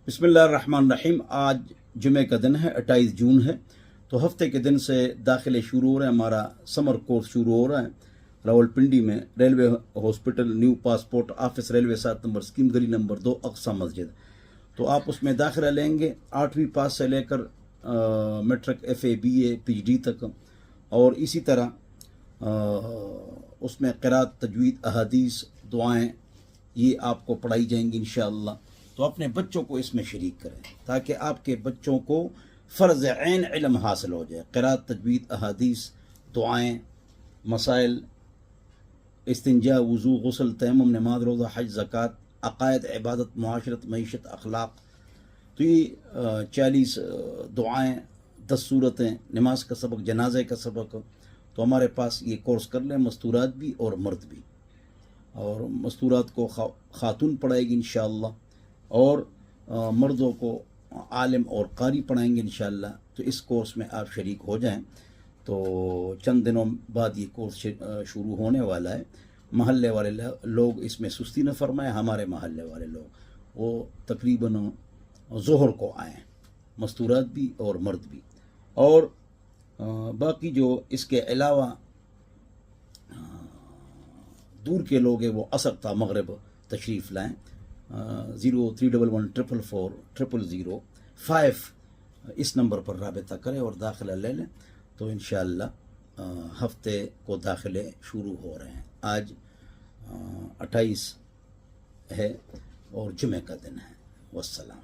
बिस्मिल्लाहिर्रहमानिर्रहीम। आज जुमे का दिन है, 28 जून है। तो हफ्ते के दिन से दाखिले शुरू हो रहे हैं। हमारा समर कोर्स शुरू हो रहा है रावलपिंडी में, railway hospital, new passport office, railway 7 number scheme, गली नंबर 2, अक्सा मस्जिद। तो आप उसमें दाखिला लेंगे 8वीं पास से लेकर मैट्रिक, FA, BA, PhD तक। और इसी तरह उसमें क़िरात, तजवीद, अहादीस, दुआएं ये आपको पढ़ाई जाएंगी इंशाअल्लाह। तो अपने बच्चों को इसमें शरीक करें ताकि आपके बच्चों को फ़र्ज़ ऐन इल्म हासिल हो जाए। क़िरात, तजवीद, अहादीस, दुआएं, मसाइल, इस्तिंजा, वज़ू, गुस्ल, तयम्मुम, नमाज, रोज़ा, हज, ज़कात, अक़ायद, इबादत, मुआशरत, मईशत, अखलाक। तो ये 40 दुआएं, 10 सूरतें, नमाज का सबक, जनाजे का सबक। तो हमारे पास ये कोर्स कर लें, मस्तूरात भी और मर्द भी। और मस्तूरात को खातून पढ़ाएगी इंशाअल्लाह, और मर्दों को आलिम और कारी पढ़ाएंगे इंशाअल्लाह। तो इस कोर्स में आप शरीक हो जाएं। तो चंद दिनों बाद ये कोर्स शुरू होने वाला है। महल्ले वाले लोग इसमें सुस्ती न फरमाएं। हमारे महल्ले वाले लोग वो तकरीबन ज़ोहर को आएँ, मस्तूरात भी और मर्द भी। और बाकी जो इसके अलावा दूर के लोग हैं वो असर ता मगरिब तशरीफ़ लाएँ। 0311444005 इस नंबर पर राबिता करें और दाखिला ले लें। तो इंशाअल्लाह हफ्ते को दाखिले शुरू हो रहे हैं। आज 28 है और जुमे का दिन है। वस्सलाम।